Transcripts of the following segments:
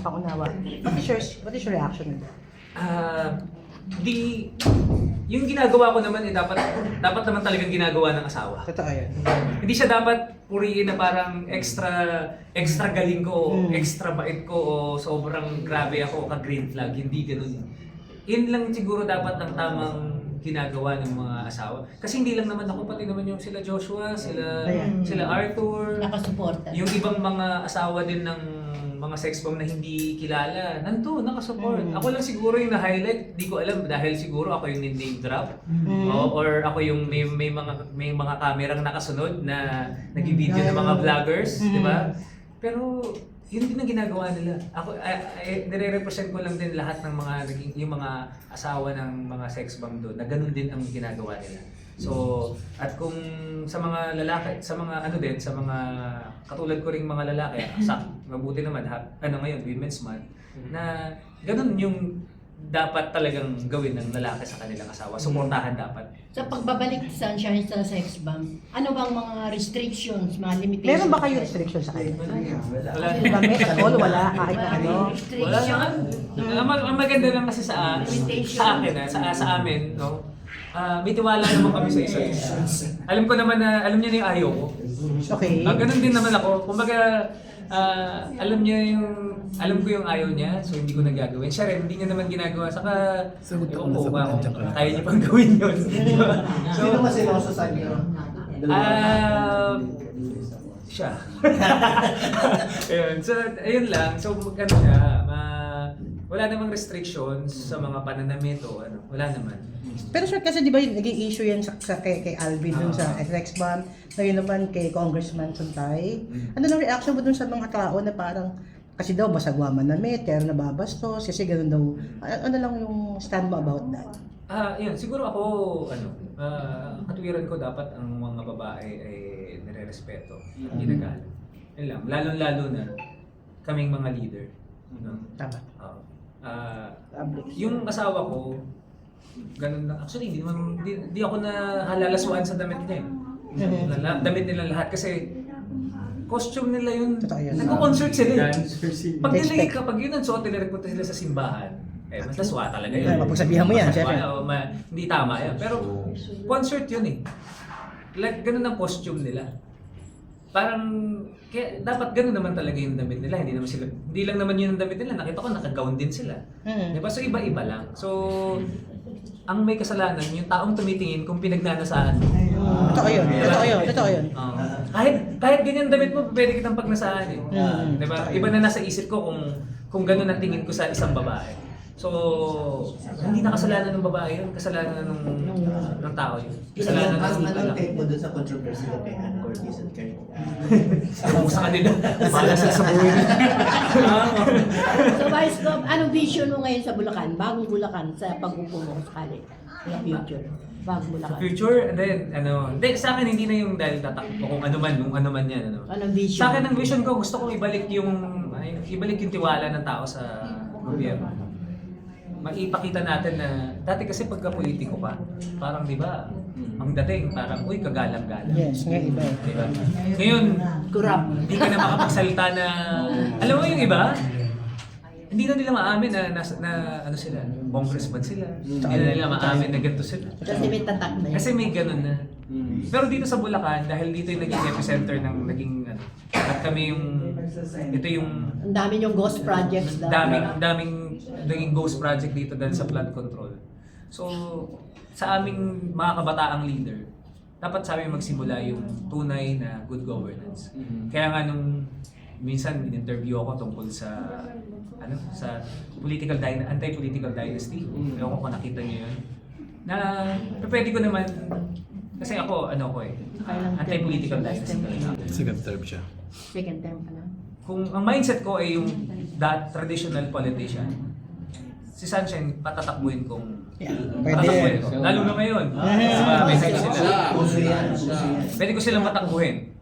Pangunawa. What is your reaction? Ah, yung ginagawa ko naman dapat naman talagang ginagawa ng asawa. Totoo yan. Hindi siya dapat purihin na parang extra galing ko, o extra bait ko, o sobrang grabe ako, ka green flag. Hindi ganoon. Yun lang siguro dapat ang tamang ginagawa ng mga asawa. Kasi hindi lang naman ako, pati naman yung sila Joshua, sila Arthur, Nakasuporta. yung ibang mga asawa din ng mga sex bomb na hindi kilala, nandun, nakasupport. Ako lang siguro yung na-highlight, di ko alam dahil siguro ako yung name drop. Or ako yung may mga kamerang nakasunod na nag-video ng mga vloggers, di ba? Pero yun din ang ginagawa nila. Ako, nire-represent ko lang din lahat ng yung mga asawa ng mga sex bomb doon, na ganun din ang ginagawa nila. So, at kung sa mga lalaki, sa mga sa mga katulad ko ring mga lalaki, mabuti naman ngayon Women's Month, na ganun yung dapat talagang gawin ng lalaki sa kanilang asawa. Suportahan dapat. Sa pagbabalik sa Sunshine sa sex bomb, ano bang mga restrictions, mga limitations? Meron ba kayo restriction sa kanya? Wala. Damit at all, wala kahit na ano. Wala naman. Ang maganda lang kasi sa akin, sa amin, no? May tiwala naman kami sa isa't isa. Alam ko naman na, alam niya na yung ayaw ko. Okay. Ganun din naman ako. Kumbaga, alam ko yung ayaw niya, so hindi ko nagagawin. Siya rin, hindi niya naman ginagawa. Saka, kaya niya pang gawin yun. Sino mas siloso sa inyo? Siya. Ayun. So, ayun lang. So, ano siya, wala namang restrictions sa mga pananamit o ano. Wala naman. Pero sir, kasi di ba naging issue yan kay Alvin dun sa sex bomb, ngayon naman kay Congressman Suntay. Ano lang reaction mo dun sa mga tao na parang, kasi daw basagwa manamit, pero nababastos, kasi gano'n daw. Ano lang yung stand mo about that? Yun, siguro ako, katuwiran ko dapat ang mga babae ay nire-respeto, ginagalang. Yun lang, lalo-lalo na kaming mga leader. No? Tama. Yung asawa ko, ganun na. Actually, hindi ako na halalaswaan sa damit niya. Damit nila lahat kasi costume nila yun. Nagko-concert sila. Pag yun ang suot nila, nagpunta sila sa simbahan. Mas laswa talaga yun. Mapagsabihan mo yan, syempre. Hindi tama yan. Pero concert yun eh. Like, ganun ang costume nila. Parang, dapat ganun naman talaga yung damit nila. Hindi lang naman yun ang damit nila. Nakita ko, naka-gown din sila. Diba? So, iba-iba lang. So, ang may kasalanan, yung taong tumitingin kung pinagnanasaan mo. Totoo yun. Kahit ganyan damit mo, pwede kitang pagnasaan eh. Diba? Iba na nasa isip ko kung ganun ang tingin ko sa isang babae. So, hindi na kasalanan ng babae yun, kasalanan ng tao yun. Kasalanan ng Anong take mo doon sa controversy na kay Ann Cortez at Karen? sa kanila. Para sa buhay. So, Vice Gov, anong vision mo ngayon sa Bulacan? Bagong Bulacan sa pag-upo mo sakali? Future. Bagong Bulacan. Future, and then, sa akin hindi na yung dahil tatakbo kung ano man yan. Anong vision? Sa akin ang vision ko, gusto kong ibalik yung tiwala ng tao sa gobyerno. Maipakita natin na, dati kasi pagka-politiko pa, parang di ba, ang dating parang, uy, kagalang-galang. Yes, ngayon iba. Diba? Ngayon, Kurap. hindi ka na makapagsalita na, alam mo yung iba, hindi na nila maamin na ano sila, congressman sila. Hindi na nila maamin na ganito sila. Kasi may tatak na yun. Kasi may ganun na. Pero dito sa Bulacan, dahil dito yung naging epicenter ng naging at kami ito yung Ang dami yung ghost projects daw. daming naging ghost project dito dahil sa flood control. So, sa aming mga kabataang leader, dapat sa amin magsimula yung tunay na good governance. Kaya nga nung minsan in-interview ako tungkol sa sa anti-political dynasty. Ewan ko kung nakita niyo yun. Na pwede ko naman kasi ako anti-political dynasty talaga. Second term siya. Second term ka na. Kung ang mindset ko ay yung traditional politician, si Sunshine patatakbuhin kong patatakbuhin ko. Lalo na ngayon. Diba, pwede ko silang matakbuhin.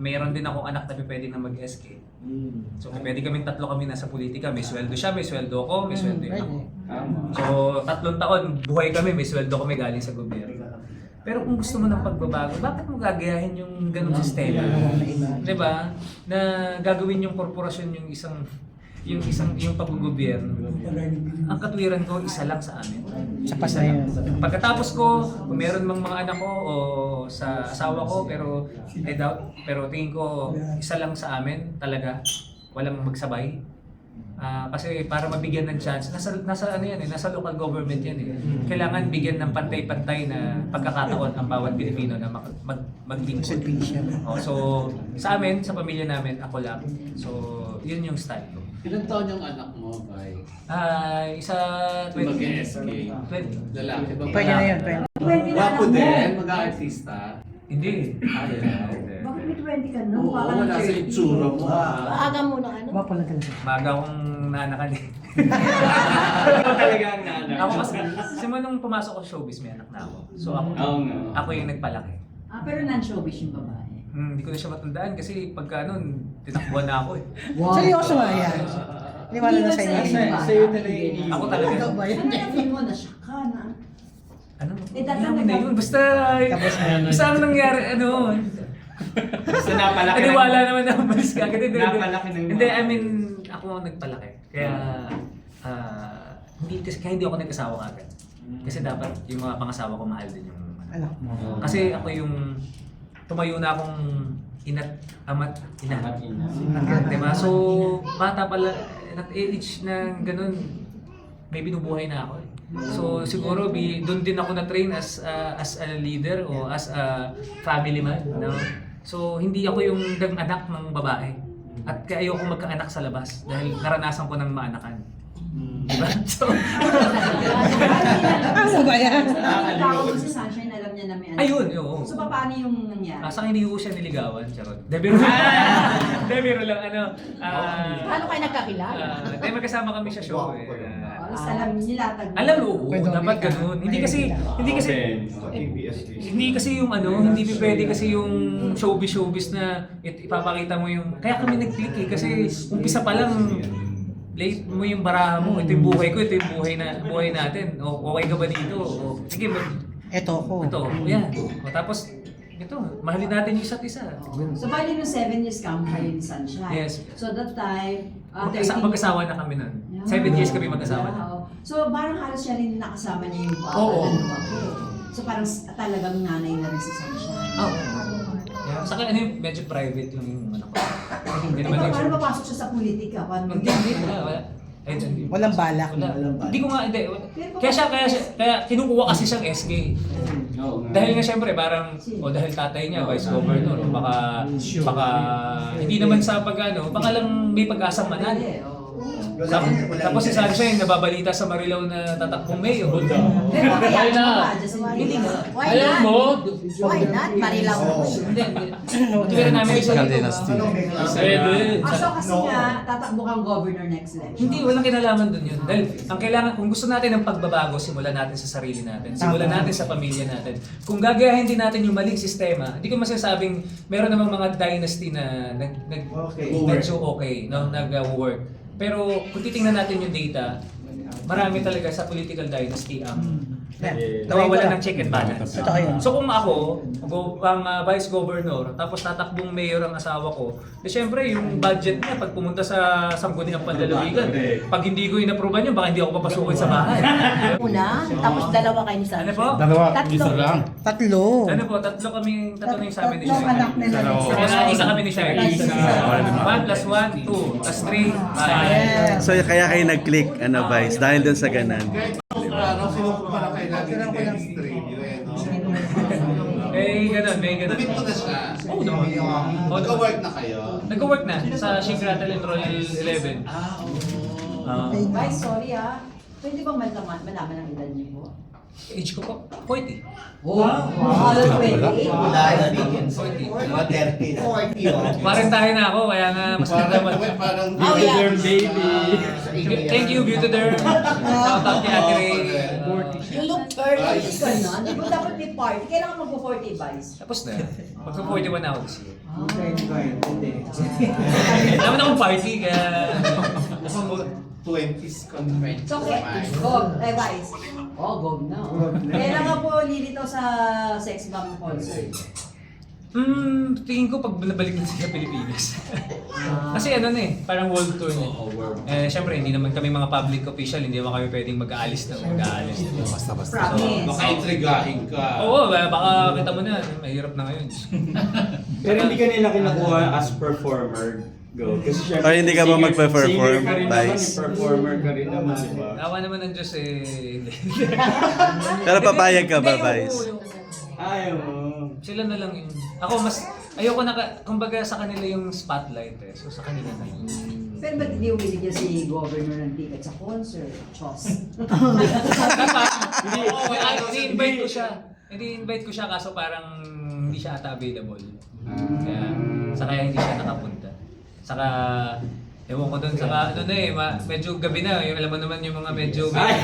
Mayroon din akong anak na pwede na mag-SK. So pwede kami nasa politika. May sweldo siya, may sweldo ako, may sweldo yun ako. So 3 taon, buhay kami, may sweldo kami galing sa gobyerno. Pero kung gusto mo ng pagbabago, bakit mo gagayahin yung ganung sistema? Diba? Na gagawin yung korporasyon yung isang yung pag-gobyerno. Ang katwiran ko, isa lang sa amin. Sapat na yun. Pagkatapos ko, kung meron mang mga anak ko o sa asawa ko, pero I doubt, pero tingin ko, isa lang sa amin talaga. Walang magsabay. Kasi para mabigyan ng chance, nasa ano yan nasa local government yan eh. Kailangan bigyan ng pantay-pantay na pagkakataon ang bawat Pilipino na maglingkod. So sa amin, sa pamilya namin, ako lang. So yun yung style ko. Ilan taon yung anak mo, Bay? Isa 20. Mag-SK. 20. Lalaki ba? Pwede na yun, pwede. Wapo din, mag-artista. Hindi. Bakit may 20 ka no? Oo, wala sa itsura mo. Maaga mo na ano? Mapo lang talaga. Maga akong naanakan eh. Ako talaga ang nanak. Ako kasi, simula nung pumasok ko sa showbiz, may anak na ako. So Oo nga. ako yung nagpalaki. Pero non-showbiz yung babae. Hindi ko na siya matandaan kasi pagka nun, tinakbuhan na ako eh. Seryoso nga yan. Niwala na sa inyo. Sa'yo talaga yung Ako talaga. Ikaw ba yan? Ano na-feel mo na siya ka na? Ano? Eh, dati Alam mo na yun. Basta, Tapos na yan. basta ano nangyari, ano. Basta napalaki ng... Naniwala naman na umalis ka. Napalaki ng... Hindi, I mean, ako ang nagpalaki. Kaya, kaya hindi ako nag-asawa agad. Kasi dapat yung mga pangasawa ko mahal din yung Anak mo. Kasi ako yung tumayo na akong ama't ina. Diba? So, bata pala, at age na ganun, may binubuhay na ako eh. So, siguro doon din ako na-train as a leader o as a family man. No? So, hindi ako yung anak ng babae. At kaya ayoko magkaanak sa labas dahil naranasan ko ng maanakan. Diba? So, Ano ba yan? Tawag mo si Sunshine, alam niya na may anak. ayun, oo. So, paano yung nangyari? Sa akin, hindi ko siya niligawan, charot. Debiro lang, ano. Paano kayo nagkakilala? Dahil magkasama kami sa show eh. Alas alam nila, Alam mo, dapat ganun. Hindi kasi yung ano, hindi pwede kasi yung showbiz na ipapakita mo yung, kaya kami nag-click eh, kasi umpisa pa lang, late mo yung baraha mo, ito yung buhay ko, ito yung buhay natin. O okay ka ba dito? O sige, Eto ko. ito, yan. O tapos, ito, mahalin natin yung isa't isa. So, bali nung 7 years kang kayo ni Sunshine. Yes. So, that time, Mag-asawa na kami nun. 7 years kami mag-asawa na. Wow. So, parang halos siya rin nakasama niya yung Oo. lumaki. So, parang talagang nanay na rin si Sunshine. Oh. Yeah. Sa akin, ano yung medyo private yung ano ko. Hindi naman Ikaw, yung... paano papasok siya sa politika? Paano Hindi, wala. Ay, hindi. Walang balak. Wala. Hindi ko nga, hindi. Kaya kinukuha kasi siyang SK. Oo nga. Dahil nga syempre parang, dahil tatay niya, vice governor, o baka hindi naman sa pag-ano, baka lang may pag-asang manalo. Tapos si Sunshine, nababalita sa Marilao na tatakbong mayor. Pero kaya na. Hindi nga. Why Alam not? mo, Why not? Marilaw mo. Hindi. Hindi namin isa dito. So kasi nga, tatakbo kang governor next election. Hindi, walang kinalaman dun yun. Dahil ang kailangan, kung gusto natin ng pagbabago, simulan natin sa sarili natin. Simulan natin sa pamilya natin. Kung gagayahin din natin yung maling sistema, hindi ko masasabing meron namang mga dynasty na medyo okay, no? Nag-work. Pero kung titingnan natin yung data, marami talaga sa political dynasty ang nawawala ng check and balance. Totoo yun. So kung ako, ang vice governor, tapos tatakbong mayor ang asawa ko, syempre yung budget niya pag pumunta sa Sangguniang Panlalawigan, pag hindi ko inapprovean yun, baka hindi ako papasukin sa bahay. Una, tapos dalawa kayo ni Sunshine. Ano po? Tatlo. Tatlo. Ano po? Tatlo na yung sa amin ni Tatlong Shai. anak nila. Kaya isa kami ni Shai. 1 plus 1, 2 plus 3, 5. So kaya kayo nag-click, Vice, dahil dun sa ganan. parang sinukumpara kayo lagi ni Dennis Trillo May ganun. Nabit mo na siya. Oo naman. Magka-work na kayo. Nag-work na sa Chic Rattle and Roll 11. Guys, sorry pwede bang malaman ang edad niyo po? Age ko po, 40. All 20? Wala na begins. Mga 30. Parang tayo na ako, kaya nga mas naman. Parang Oh, yeah. derm baby. Thank you, Beauty Derm. Shout out kay Ate Ray. You look Ay, 30. ka na. Di ba dapat may party? Kailangan magpo-40 guys. Tapos na. Magka-41 na ako this year. Ah. Naman akong party, kaya... 20s convent. So, okay. Gog. Guys. Gog na. Kailan nga po lilitaw sa sex bomb concert? Tingin ko pag nabalik na sa Pilipinas. Kasi ano na eh, parang world tour na. Syempre, hindi naman kami mga public official, hindi naman kami pwedeng mag-aalis na mag-aalis. Basta. Baka intrigahin ka. Oo, baka kita mo na, mahirap na ngayon. Pero hindi ka nila kinukuha as performer. Go. Kasi syempre, Or hindi ka ba magpe-perform, singer ka rin naman, Vice? performer ka rin naman, di ba? Awa naman ng Diyos eh. Pero papayag ka ba, Hindi, Vice? Ayaw mo. Sila na lang yun. Ako mas, ayoko na, kumbaga sa kanila yung spotlight eh. So sa kanila na yun. Pero ba't hindi umiligyan si Governor ng ticket sa concert? Chos. Ini-invite ko siya. Ini-invite ko siya kaso parang hindi siya ata available. Kaya hindi siya nakapunta. Saka, ewan ko dun, saka ano na eh, medyo gabi na. Yung, alam mo naman yung mga medyo... Car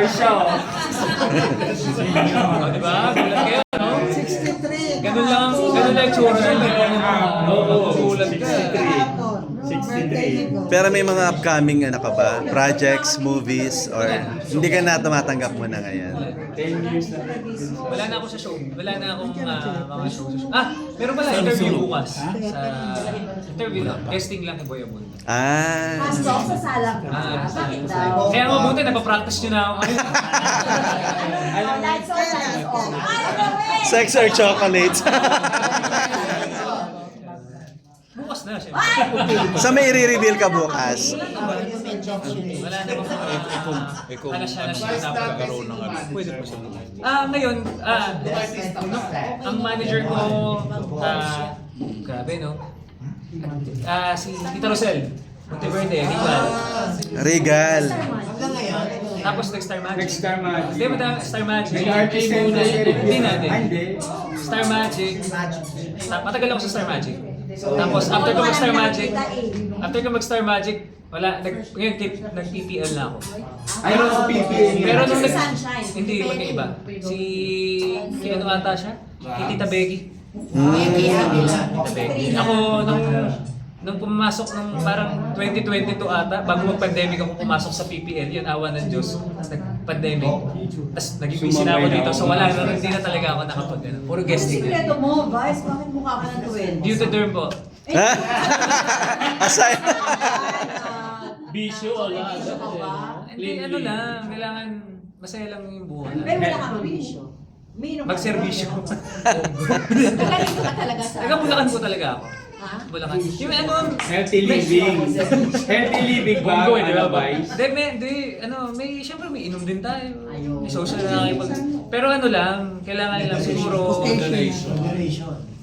show. Oh, di ba? Gulat kayo, no? 63. Ganun lang yung tsura. Oo, gulat ka. 63. Pero may mga upcoming ano ka ba? Projects, movies, or hindi ka na tumatanggap mo na ngayon? 10 years na. Wala na ako sa show. Wala na akong mga show sa show. Meron pala interview bukas. Interview lang. Guesting lang kay Boy Abunda. Pasok sa sala ka. Bakit daw? Kaya mabuti, napapractice nyo na ako. Lights on, lights on. Sex or chocolates? Bukas na, syempre. Sa may i-reveal ka bukas? Wala namang halas-halas na napagkaroon ng ano. Pwede pa siya. Ngayon, ang manager ko, grabe no? Si Tita Rosel, Monteverde, Regal. Regal. Tapos nag-Star Magic. Nag-Star Magic. Hindi mo Star Magic. Nag-artist kayo na Hindi natin. Hindi. Star Magic. Matagal ako sa Star Magic. Tapos after ko mag-Star Magic, wala, ngayon nag-PPL na ako. Ayaw ko PPA. Pero nung Sunshine. hindi, magkaiba. Si ano ata siya? Si Tita Becky. Tita Becky. Ako, nung pumasok nung parang 2022 ata, bago mag-pandemic ako pumasok sa PPL, yun, awa ng Diyos, nag-pandemic. Tapos naging busy na ako dito, so wala na, hindi na talaga ako nakapag, puro guesting na. Sikreto mo, Vice, bakit mukha ka ng 20? Due to derm po. Aside. Bisyo, wala. Hindi, ano lang, kailangan masaya lang yung buhay. Pero wala kang bisyo. Umiinom ka. Magserbisyo. Magaling ka talaga sa... Taga-Bulacan po talaga ako. Ha? Bulacan. Yung ano, Healthy living. Healthy living ba? Bongo, di ba? Ano, Vice? Syempre may inom din tayo. May social na pero ano lang, kailangan lang siguro...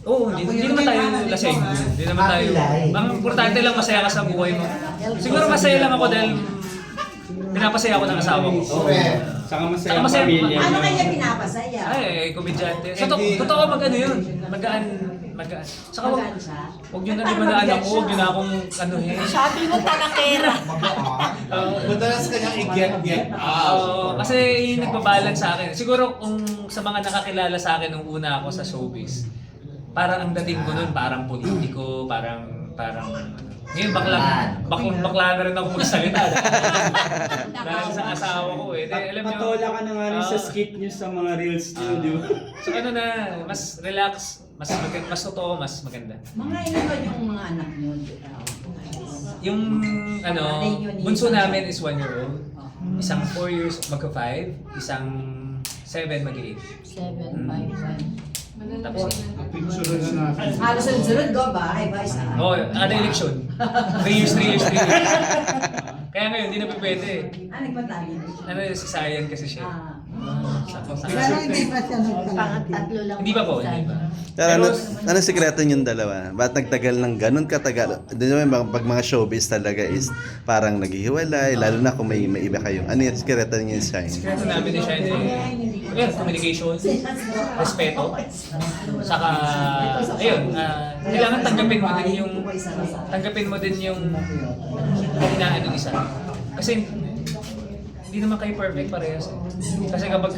Oo, hindi naman tayo lasing. Hindi naman tayo... Ang importante lang masaya ka sa buhay mo. Siguro masaya lang ako dahil pinapasaya ako ng asawa ko. Saka masaya Saka ang masaya- pamilya. Ano niyo. kanya pinapasaya? Ay, komedyante. Totoo mag-ano yun. Magaan. Saka Magaan siya? huwag nyo na naman na anak ko, huwag nyo na akong anuhin. Sabi mo talakera. Madalas kanyang i-get Kasi yung nagbabalance sa akin. Siguro kung sa mga nakakilala sa akin nung una ako sa showbiz, parang ang dating ko nun, parang politiko, parang ngayon bakla na rin ako magsalita. Dahil sa asawa ko eh. Alam nyo, Patola ka na nga rin sa skit niyo sa mga reels niyo, di ba? So ano na, mas relax, mas totoo, mas maganda. Mga ilan yung mga anak niyo? Yung bunso namin is 1 year old. Isang 4 years, magka-5. Isang 7, mag-8. 7, 5, 1. Tapos, Halos sunod-sunod ko ba? Ay, Vice ah. kada eleksyon. 3 years. Kaya ngayon, hindi na pwede. Nagpatali. Si Sayan kasi siya. Pero hindi pa siya nagtanggap. Pangatlo lang. Hindi pa po, hindi pa. Pero ano sikreto niyong dalawa? Ba't nagtagal ng ganun katagal? Di naman pag mga showbiz talaga is parang naghihiwalay, lalo na kung may iba kayong. Ano yung sikreto niyo Shine? Sikreto namin ni Shine communication, respeto, saka, ayun, kailangan tanggapin mo din yung hinaan ng isa. Kasi hindi naman kayo perfect parehas. Kasi kapag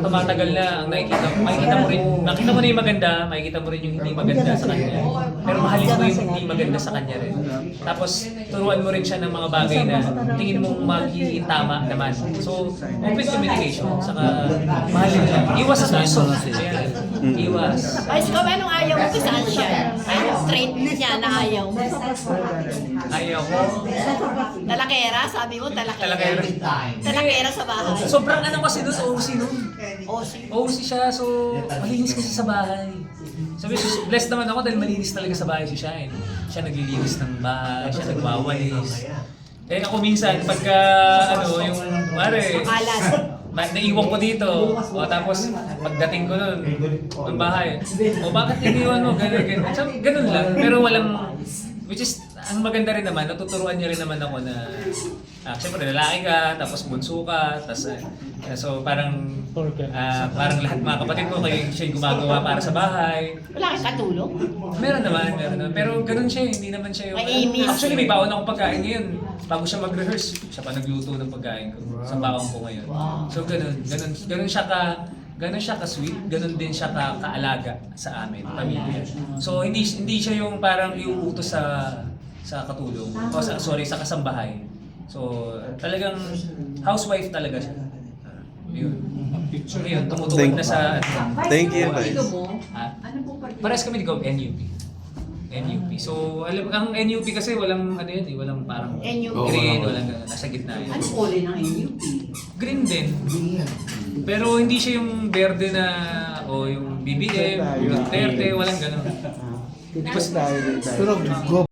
tumatagal na, ang makikita mo na yung maganda, makikita mo rin yung hindi maganda sa kanya. Pero mahalin mo yung hindi maganda sa kanya rin. Tapos turuan mo rin siya ng mga bagay na tingin mong magiging tama naman. So, open communication, saka mahalin lang. Iwas sa tukso. Ayan. Iwas. Ay, ikaw, anong ayaw mo kay Sunshine? Anong trait niya na ayaw mo? Ayaw ko. Talakera, sabi mo, talakera. Talakera. Talakera sa bahay. Sobrang ano kasi doon, OC nun. O, sige. OC siya, so malinis kasi sa bahay. Sabi, blessed naman ako dahil malinis talaga sa bahay si Shine. Siya naglilinis ng bahay, siya nagwawalis. Eh ako minsan, pagka yung, Makalat. naiwan ko dito. O tapos, pagdating ko nun, ng bahay, o bakit iniwan mo? Ganun. So, ganun lang. Pero walang, which is, ang maganda rin naman, natuturuan niya rin naman ako na, siyempre lalaki ka, tapos bunso ka, tapos, so parang lahat mga kapatid ko, kayo siya yung gumagawa para sa bahay. Wala kang katulong? Meron naman. Pero ganun siya, hindi naman siya yung... Maimis. Actually, may baon akong pagkain ngayon. Bago siya mag-rehearse, siya pa nagluto ng pagkain ko sa baon ko ngayon. So ganun siya ka-sweet, ganun din siya kaalaga sa amin, pamilya. So hindi siya yung parang iuutos sa katulong, o sa kasambahay. So talagang housewife talaga siya. Yun. Yun, tumutuwid na sa... Thank you, guys. Partido mo, Ha? ano pong partido? Parehas kami ni Gov, NUP. So, alam, ang NUP kasi walang walang parang NUP. green, walang nasa gitna yun. Ano kulay ng NUP? Green din. Pero hindi siya yung verde na o yung BBM, yung Duterte, walang gano'n. Pero